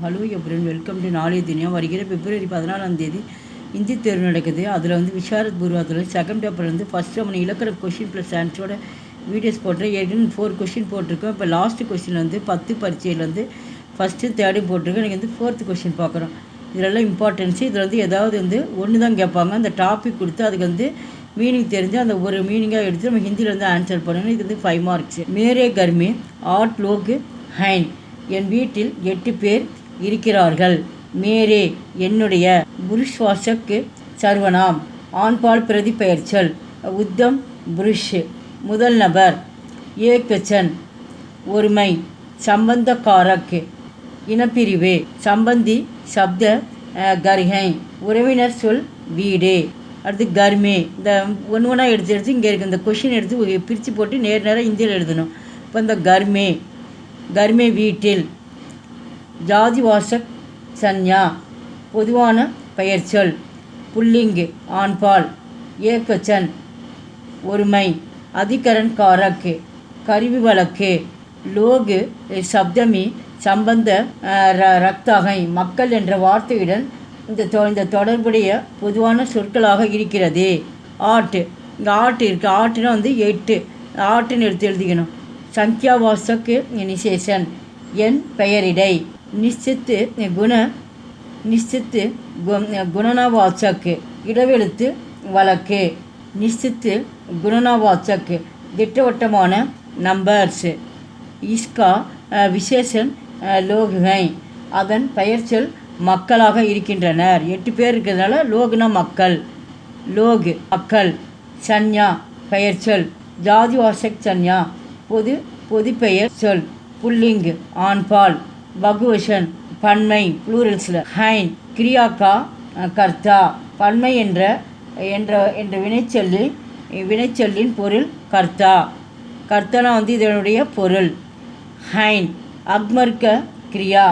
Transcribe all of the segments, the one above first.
Hello everyone, welcome to நாளைய துனியா. வருகிற பிப்ரவரி 14 ஹிந்தி தேர்வு நடக்குது. அதில் விஷாரத் பூர்வாத்தில் செகண்ட் பேப்பர் ஃபஸ்ட் நம்ம இலக்கண கொஷின் ப்ளஸ் ஆன்சரோட வீடியோஸ் போட்டுறேன். ஏற்கனவே 4 கொஷின் போட்டிருக்கோம். இப்போ லாஸ்ட் கொஷின் 10 பரீட்சையில் ஃபஸ்ட்டு தேர்டும் போட்டிருக்கோம். எனக்கு 4th கொஷின் பார்க்குறோம். இதெல்லாம் இம்பார்ட்டன்ஸு. இதில் ஏதாவது ஒன்று தான் கேட்பாங்க. அந்த டாபிக் கொடுத்து அதுக்கு மீனிங் தெரிஞ்சு அந்த ஒரு மீனிங்காக எடுத்து நம்ம ஹிந்தியில் ஆன்சர் பண்ணணும். இது 5 மார்க்ஸ். மேரே கர்மே 8 லோக் ஹைன், என் வீட்டில் 8 பேர் இருக்கிறார்கள். மேரே என்னுடைய, புருஷ்வாசக்கு சர்வனாம் ஆண்பால் பிரதி பெயர்ச்சல், உத்தம் புருஷ் முதல் நபர், ஏக்வச்சன் ஒருமை, சம்பந்த காரக் இனப்பிரிவு, சம்பந்தி சப்த கர்ஹை உறவினர் சொல் வீடு. அடுத்து கர்மே, இந்த ஒன்று எடுத்து இங்கே இருக்குது. இந்த கொஷின் எடுத்து பிரித்து போட்டு நேராக இந்தியில் எழுதணும். இப்போ இந்த கர்மே வீட்டில், ஜாதிவாசக் சன்யா பொதுவான பெயர்ச்சொல், புல்லிங் ஆண்பால், ஏக்வச்சன் ஒருமை, அதிகரன் காரக் கருவி வழக்கு, லோகு சப்தமி சம்பந்த ரக்தகை மக்கள் என்ற வார்த்தையுடன் இந்த தொடர்புடைய பொதுவான சொற்களாக இருக்கிறது. ஆட்டு, இங்கே ஆட்டு இருக்குது. ஆட்டுனா 8 ஆட்டுன்னு எடுத்து எழுதிக்கணும். சங்கியாவாசக்கு நிசேஷன் என் பெயரிடை, நிச்சித்து குணனவாச்சக் இடவெழுத்து வழக்கு, நிச்சித்து குணனவாச்சக் திட்டவட்டமான நம்பர்ஸ், இஸ்கா விசேஷன் லோகுகை அதன் பெயர்ச்சொல் மக்களாக இருக்கின்றனர். 8 பேர் இருக்கிறதுனால லோகுனா மக்கள், லோகு மக்கள், சன்யா பெயர்ச்சொல், ஜாதிவாசக் சன்யா பொது பெயர் சொல், புல்லிங் ஆண்பால், பகுவசன் பன்மை ப்ளூரல்ஸில், ஹைன் கிரியாக்கா கர்த்தா பன்மை என்ற வினைச்சொல்லின் பொருள் கர்த்தா. கர்த்தனா இதனுடைய பொருள். ஹைன் அக்மர்க்க கிரியா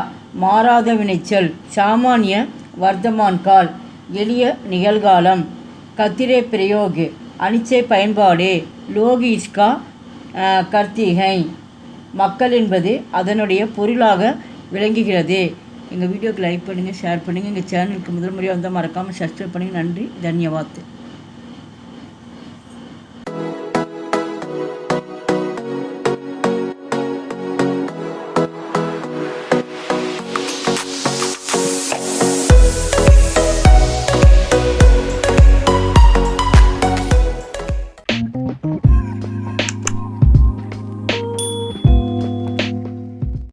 மாறாத வினைச்சொல், சாமானிய வர்த்தமான் கால் எளிய நிகழ்காலம், கத்திரே பிரயோக் அனிச்சை பயன்பாடு, லோகு இஸ்கா கர்த்திகை மக்கள் என்பது அதனுடைய பொருளாக விளங்குகிறது. எங்கள் வீடியோக்கு லைக் பண்ணுங்கள், ஷேர் பண்ணுங்கள். எங்கள் சேனலுக்கு முதல் முறையாக வந்தால் மறக்காமல் சப்ஸ்கிரைப் பண்ணுங்கள். நன்றி, தன்யவாத்.